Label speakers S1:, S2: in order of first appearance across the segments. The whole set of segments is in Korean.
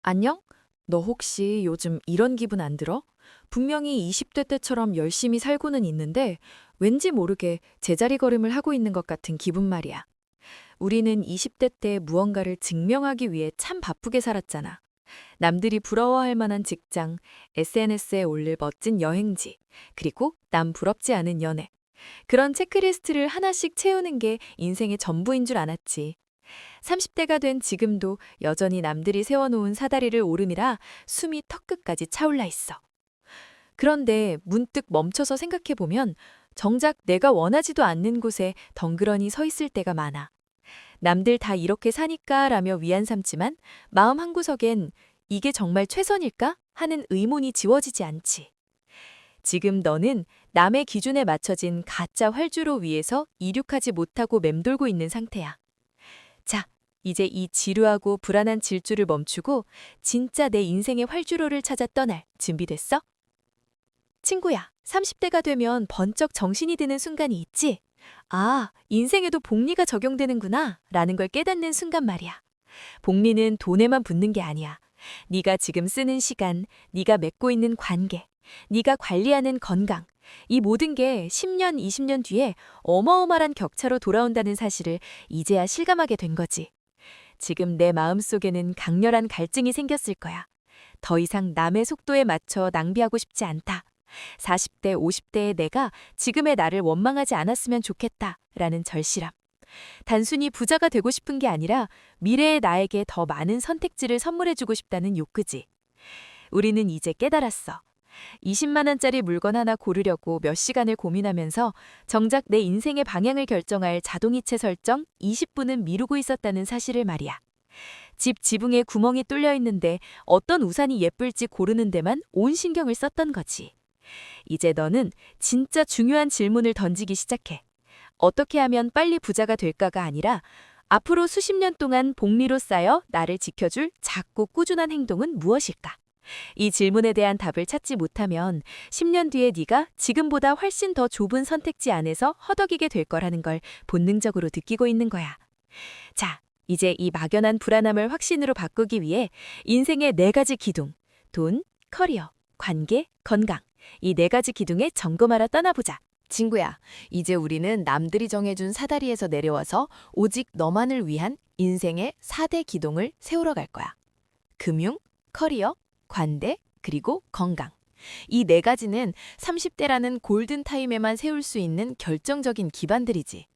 S1: 안녕? 너 혹시 요즘 이런 기분 안 들어? 분명히 20대 때처럼 열심히 살고는 있는데 왠지 모르게 제자리 걸음을 하고 있는 것 같은 기분 말이야. 우리는 20대 때 무언가를 증명하기 위해 참 바쁘게 살았잖아. 남들이 부러워할 만한 직장, SNS에 올릴 멋진 여행지, 그리고 남 부럽지 않은 연애. 그런 체크리스트를 하나씩 채우는 게 인생의 전부인 줄 알았지. 30대가 된 지금도 여전히 남들이 세워놓은 사다리를 오르느라 숨이 턱끝까지 차올라 있어. 그런데 문득 멈춰서 생각해보면 정작 내가 원하지도 않는 곳에 덩그러니 서 있을 때가 많아. 남들 다 이렇게 사니까 라며 위안 삼지만 마음 한구석엔 이게 정말 최선일까? 하는 의문이 지워지지 않지. 지금 너는 남의 기준에 맞춰진 가짜 활주로 위에서 이륙하지 못하고 맴돌고 있는 상태야. 자, 이제 이 지루하고 불안한 질주를 멈추고 진짜 내 인생의 활주로를 찾아 떠날 준비됐어? 친구야, 30대가 되면 번쩍 정신이 드는 순간이 있지? 아, 인생에도 복리가 적용되는구나 라는 걸 깨닫는 순간 말이야. 복리는 돈에만 붙는 게 아니야. 네가 지금 쓰는 시간, 네가 맺고 있는 관계, 네가 관리하는 건강, 이 모든 게 10년, 20년 뒤에 어마어마한 격차로 돌아온다는 사실을 이제야 실감하게 된 거지. 지금 내 마음속에는 강렬한 갈증이 생겼을 거야. 더 이상 남의 속도에 맞춰 낭비하고 싶지 않다. 40대, 50대의 내가 지금의 나를 원망하지 않았으면 좋겠다. 라는 절실함. 단순히 부자가 되고 싶은 게 아니라 미래의 나에게 더 많은 선택지를 선물해주고 싶다는 욕구지. 우리는 이제 깨달았어. 20만 원짜리 물건 하나 고르려고 몇 시간을 고민하면서 정작 내 인생의 방향을 결정할 자동이체 설정 20분은 미루고 있었다는 사실을 말이야. 집 지붕에 구멍이 뚫려 있는데 어떤 우산이 예쁠지 고르는 데만 온 신경을 썼던 거지. 이제 너는 진짜 중요한 질문을 던지기 시작해. 어떻게 하면 빨리 부자가 될까가 아니라 앞으로 수십 년 동안 복리로 쌓여 나를 지켜줄 작고 꾸준한 행동은 무엇일까? 이 질문에 대한 답을 찾지 못하면 10년 뒤에 네가 지금보다 훨씬 더 좁은 선택지 안에서 허덕이게 될 거라는 걸 본능적으로 느끼고 있는 거야. 자, 이제 이 막연한 불안함을 확신으로 바꾸기 위해 인생의 네 가지 기둥, 돈, 커리어, 관계, 건강, 이 네 가지 기둥에 점검하러 떠나보자. 친구야, 이제 우리는 남들이 정해준 사다리에서 내려와서 오직 너만을 위한 인생의 4대 기둥을 세우러 갈 거야. 금융, 커리어, 관대, 그리고 건강. 이 네 가지는 30대라는 골든타임에만 세울 수 있는 결정적인 기반들이지.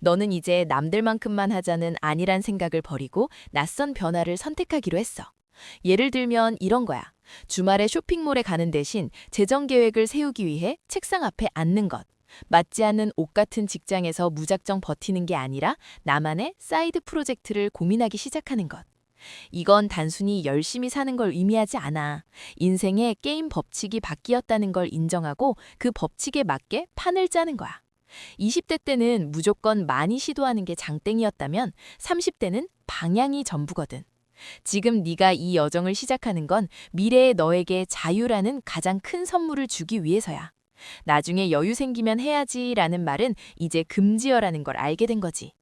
S1: 너는 이제 남들만큼만 하자는 아니란 생각을 버리고 낯선 변화를 선택하기로 했어. 예를 들면 이런 거야. 주말에 쇼핑몰에 가는 대신 재정 계획을 세우기 위해 책상 앞에 앉는 것. 맞지 않는 옷 같은 직장에서 무작정 버티는 게 아니라 나만의 사이드 프로젝트를 고민하기 시작하는 것. 이건 단순히 열심히 사는 걸 의미하지 않아. 인생의 게임 법칙이 바뀌었다는 걸 인정하고 그 법칙에 맞게 판을 짜는 거야. 20대 때는 무조건 많이 시도하는 게 장땡이었다면 30대는 방향이 전부거든. 지금 네가 이 여정을 시작하는 건 미래의 너에게 자유라는 가장 큰 선물을 주기 위해서야. 나중에 여유 생기면 해야지라는 말은 이제 금지어라는 걸 알게 된 거지.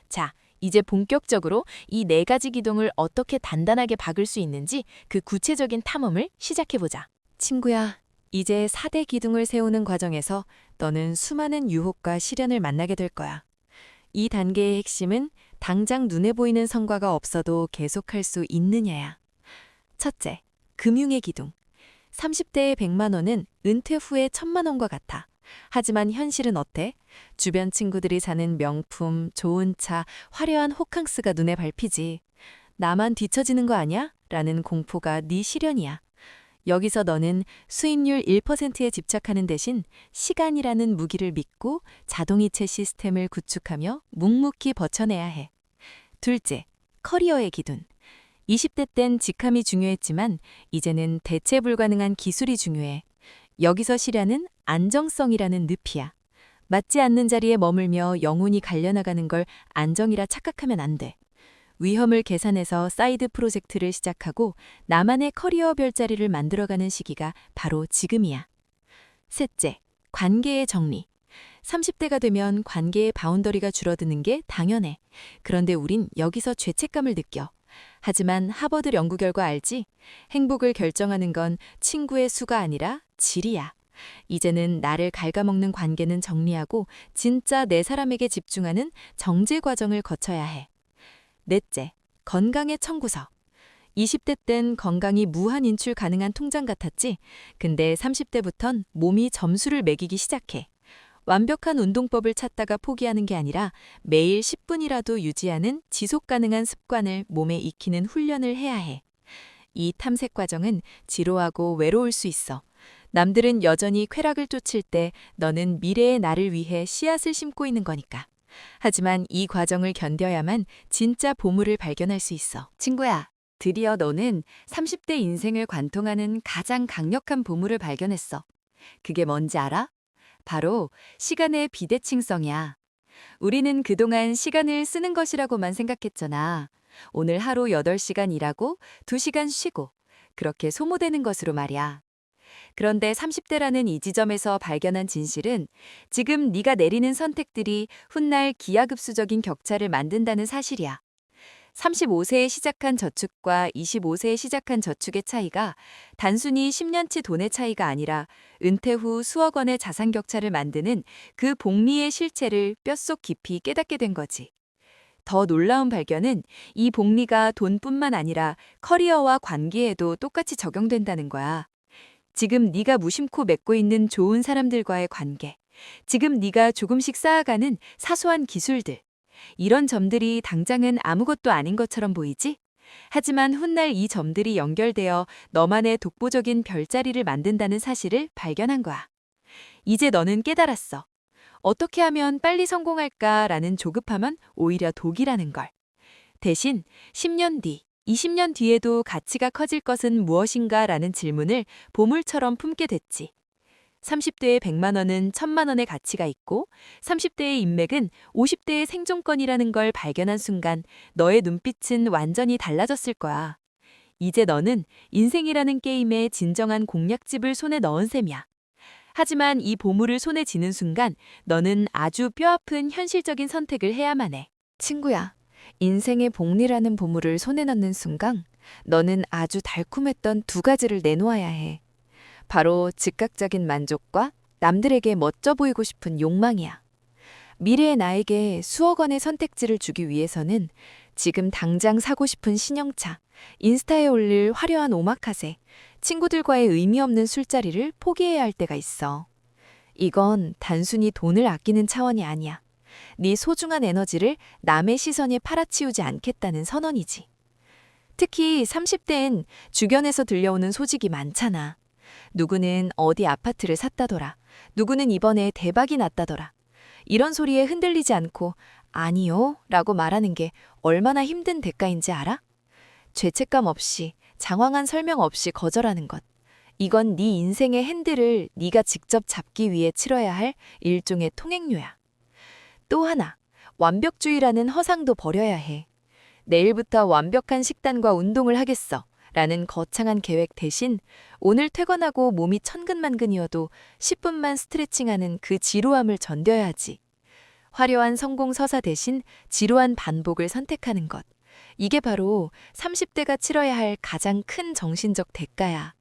S1: 자, 이제 본격적으로 이 네 가지 기둥을 어떻게 단단하게 박을 수 있는지 그 구체적인 탐험을 시작해보자. 친구야, 이제 4대 기둥을 세우는 과정에서 너는 수많은 유혹과 시련을 만나게 될 거야. 이 단계의 핵심은 당장 눈에 보이는 성과가 없어도 계속할 수 있느냐야. 첫째, 금융의 기둥. 30대의 100만 원은 은퇴 후에 1000만 원과 같아. 하지만 현실은 어때? 주변 친구들이 사는 명품, 좋은 차, 화려한 호캉스가 눈에 밟히지. 나만 뒤처지는 거 아니야? 라는 공포가 네 시련이야. 여기서 너는 수익률 1%에 집착하는 대신 시간이라는 무기를 믿고 자동이체 시스템을 구축하며 묵묵히 버텨내야 해. 둘째, 커리어의 기준. 20대 땐 직함이 중요했지만 이제는 대체 불가능한 기술이 중요해. 여기서 시련은 안정성이라는 늪이야. 맞지 않는 자리에 머물며 영혼이 갈려나가는 걸 안정이라 착각하면 안 돼. 위험을 계산해서 사이드 프로젝트를 시작하고 나만의 커리어 별자리를 만들어가는 시기가 바로 지금이야. 셋째, 관계의 정리. 30대가 되면 관계의 바운더리가 줄어드는 게 당연해. 그런데 우린 여기서 죄책감을 느껴. 하지만 하버드 연구 결과 알지? 행복을 결정하는 건 친구의 수가 아니라 질이야. 이제는 나를 갉아먹는 관계는 정리하고 진짜 내 사람에게 집중하는 정제 과정을 거쳐야 해. 넷째, 건강의 청구서. 20대 땐 건강이 무한 인출 가능한 통장 같았지? 근데 30대부턴 몸이 점수를 매기기 시작해. 완벽한 운동법을 찾다가 포기하는 게 아니라 매일 10분이라도 유지하는 지속 가능한 습관을 몸에 익히는 훈련을 해야 해. 이 탐색 과정은 지루하고 외로울 수 있어. 남들은 여전히 쾌락을 쫓을 때 너는 미래의 나를 위해 씨앗을 심고 있는 거니까. 하지만 이 과정을 견뎌야만 진짜 보물을 발견할 수 있어. 친구야, 드디어 너는 30대 인생을 관통하는 가장 강력한 보물을 발견했어. 그게 뭔지 알아? 바로 시간의 비대칭성이야. 우리는 그동안 시간을 쓰는 것이라고만 생각했잖아. 오늘 하루 8시간 일하고 2시간 쉬고 그렇게 소모되는 것으로 말이야. 그런데 30대라는 이 지점에서 발견한 진실은 지금 네가 내리는 선택들이 훗날 기하급수적인 격차를 만든다는 사실이야. 35세에 시작한 저축과 25세에 시작한 저축의 차이가 단순히 10년치 돈의 차이가 아니라 은퇴 후 수억 원의 자산 격차를 만드는 그 복리의 실체를 뼛속 깊이 깨닫게 된 거지. 더 놀라운 발견은 이 복리가 돈뿐만 아니라 커리어와 관계에도 똑같이 적용된다는 거야. 지금 네가 무심코 맺고 있는 좋은 사람들과의 관계, 지금 네가 조금씩 쌓아가는 사소한 기술들, 이런 점들이 당장은 아무것도 아닌 것처럼 보이지? 하지만 훗날 이 점들이 연결되어 너만의 독보적인 별자리를 만든다는 사실을 발견한 거야. 이제 너는 깨달았어. 어떻게 하면 빨리 성공할까라는 조급함은 오히려 독이라는 걸. 대신 10년 뒤, 20년 뒤에도 가치가 커질 것은 무엇인가라는 질문을 보물처럼 품게 됐지. 30대의 100만 원은 1000만 원의 가치가 있고 30대의 인맥은 50대의 생존권이라는 걸 발견한 순간 너의 눈빛은 완전히 달라졌을 거야. 이제 너는 인생이라는 게임의 진정한 공략집을 손에 넣은 셈이야. 하지만 이 보물을 손에 쥐는 순간 너는 아주 뼈아픈 현실적인 선택을 해야만 해. 친구야, 인생의 복리라는 보물을 손에 넣는 순간 너는 아주 달콤했던 두 가지를 내놓아야 해. 바로 즉각적인 만족과 남들에게 멋져 보이고 싶은 욕망이야. 미래의 나에게 수억 원의 선택지를 주기 위해서는 지금 당장 사고 싶은 신형차, 인스타에 올릴 화려한 오마카세, 친구들과의 의미 없는 술자리를 포기해야 할 때가 있어. 이건 단순히 돈을 아끼는 차원이 아니야. 네 소중한 에너지를 남의 시선에 팔아치우지 않겠다는 선언이지. 특히 30대엔 주변에서 들려오는 소식이 많잖아. 누구는 어디 아파트를 샀다더라. 누구는 이번에 대박이 났다더라. 이런 소리에 흔들리지 않고 아니요 라고 말하는 게 얼마나 힘든 대가인지 알아? 죄책감 없이 장황한 설명 없이 거절하는 것. 이건 네 인생의 핸들을 네가 직접 잡기 위해 치러야 할 일종의 통행료야. 또 하나, 완벽주의라는 허상도 버려야 해. 내일부터 완벽한 식단과 운동을 하겠어. 라는 거창한 계획 대신 오늘 퇴근하고 몸이 천근만근이어도 10분만 스트레칭하는 그 지루함을 견뎌야 하지. 화려한 성공 서사 대신 지루한 반복을 선택하는 것. 이게 바로 30대가 치러야 할 가장 큰 정신적 대가야.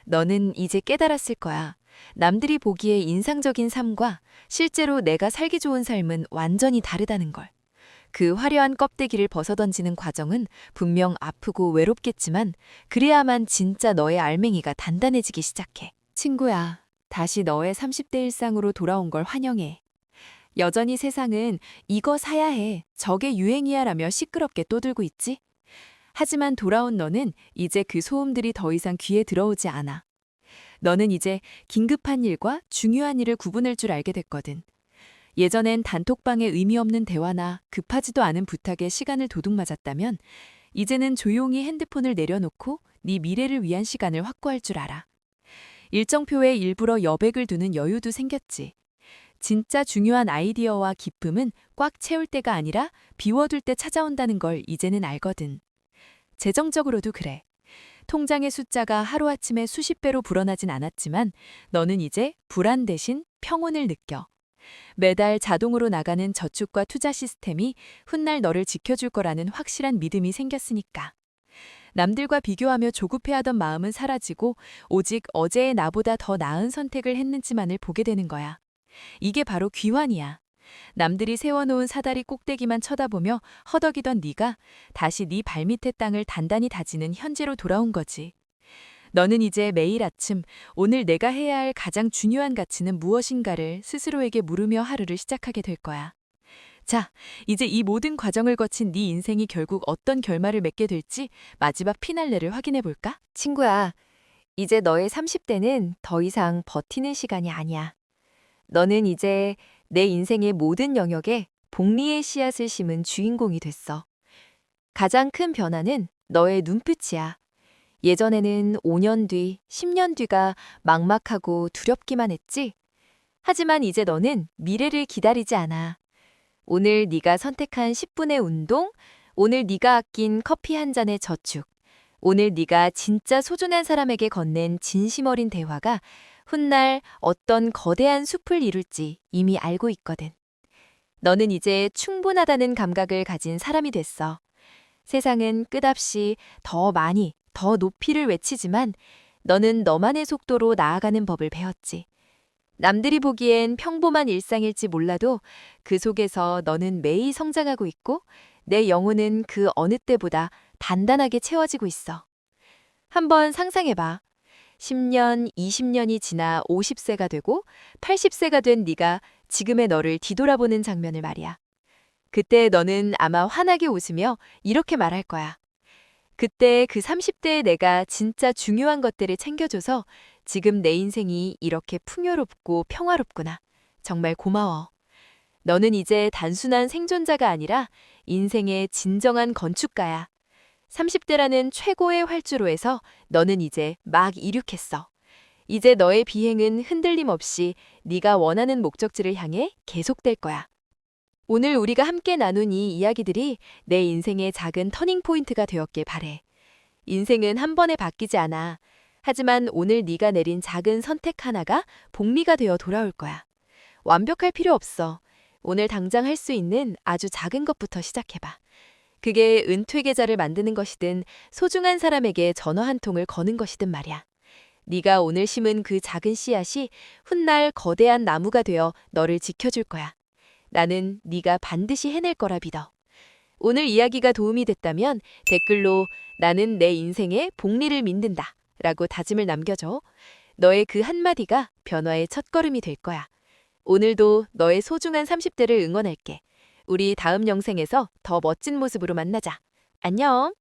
S1: 너는 이제 깨달았을 거야. 남들이 보기에 인상적인 삶과 실제로 내가 살기 좋은 삶은 완전히 다르다는 걸. 그 화려한 껍데기를 벗어던지는 과정은 분명 아프고 외롭겠지만 그래야만 진짜 너의 알맹이가 단단해지기 시작해. 친구야, 다시 너의 30대 일상으로 돌아온 걸 환영해. 여전히 세상은 이거 사야 해, 저게 유행이야 라며 시끄럽게 떠들고 있지? 하지만 돌아온 너는 이제 그 소음들이 더 이상 귀에 들어오지 않아. 너는 이제 긴급한 일과 중요한 일을 구분할 줄 알게 됐거든. 예전엔 단톡방에 의미 없는 대화나 급하지도 않은 부탁에 시간을 도둑맞았다면 이제는 조용히 핸드폰을 내려놓고 네 미래를 위한 시간을 확보할 줄 알아. 일정표에 일부러 여백을 두는 여유도 생겼지. 진짜 중요한 아이디어와 기쁨은 꽉 채울 때가 아니라 비워둘 때 찾아온다는 걸 이제는 알거든. 재정적으로도 그래. 통장의 숫자가 하루아침에 수십 배로 불어나진 않았지만 너는 이제 불안 대신 평온을 느껴. 매달 자동으로 나가는 저축과 투자 시스템이 훗날 너를 지켜줄 거라는 확실한 믿음이 생겼으니까. 남들과 비교하며 조급해하던 마음은 사라지고 오직 어제의 나보다 더 나은 선택을 했는지만을 보게 되는 거야. 이게 바로 귀환이야. 남들이 세워놓은 사다리 꼭대기만 쳐다보며 허덕이던 네가 다시 네 발밑의 땅을 단단히 다지는 현재로 돌아온 거지. 너는 이제 매일 아침 오늘 내가 해야 할 가장 중요한 가치는 무엇인가를 스스로에게 물으며 하루를 시작하게 될 거야. 자, 이제 이 모든 과정을 거친 네 인생이 결국 어떤 결말을 맺게 될지 마지막 피날레를 확인해 볼까?
S2: 친구야, 이제 너의 30대는 더 이상 버티는 시간이 아니야. 너는 이제 내 인생의 모든 영역에 복리의 씨앗을 심은 주인공이 됐어. 가장 큰 변화는 너의 눈빛이야. 예전에는 5년 뒤, 10년 뒤가 막막하고 두렵기만 했지. 하지만 이제 너는 미래를 기다리지 않아. 오늘 네가 선택한 10분의 운동, 오늘 네가 아낀 커피 한 잔의 저축, 오늘 네가 진짜 소중한 사람에게 건넨 진심 어린 대화가 훗날 어떤 거대한 숲을 이룰지 이미 알고 있거든. 너는 이제 충분하다는 감각을 가진 사람이 됐어. 세상은 끝없이 더 많이, 더 높이를 외치지만 너는 너만의 속도로 나아가는 법을 배웠지. 남들이 보기엔 평범한 일상일지 몰라도 그 속에서 너는 매일 성장하고 있고 내 영혼은 그 어느 때보다 단단하게 채워지고 있어. 한번 상상해봐. 10년, 20년이 지나 50세가 되고 80세가 된 네가 지금의 너를 뒤돌아보는 장면을 말이야. 그때 너는 아마 환하게 웃으며 이렇게 말할 거야. 그때 그 30대의 내가 진짜 중요한 것들을 챙겨줘서 지금 내 인생이 이렇게 풍요롭고 평화롭구나. 정말 고마워. 너는 이제 단순한 생존자가 아니라 인생의 진정한 건축가야. 30대라는 최고의 활주로에서 너는 이제 막 이륙했어. 이제 너의 비행은 흔들림 없이 네가 원하는 목적지를 향해 계속될 거야. 오늘 우리가 함께 나눈 이 이야기들이 내 인생의 작은 터닝 포인트가 되었길 바래. 인생은 한 번에 바뀌지 않아. 하지만 오늘 네가 내린 작은 선택 하나가 복리가 되어 돌아올 거야. 완벽할 필요 없어. 오늘 당장 할 수 있는 아주 작은 것부터 시작해봐. 그게 은퇴 계좌를 만드는 것이든 소중한 사람에게 전화 한 통을 거는 것이든 말이야. 네가 오늘 심은 그 작은 씨앗이 훗날 거대한 나무가 되어 너를 지켜줄 거야. 나는 네가 반드시 해낼 거라 믿어. 오늘 이야기가 도움이 됐다면 댓글로 나는 내 인생에 복리를 믿는다 라고 다짐을 남겨줘. 너의 그 한마디가 변화의 첫걸음이 될 거야. 오늘도 너의 소중한 30대를 응원할게. 우리 다음 영상에서 더 멋진 모습으로 만나자. 안녕!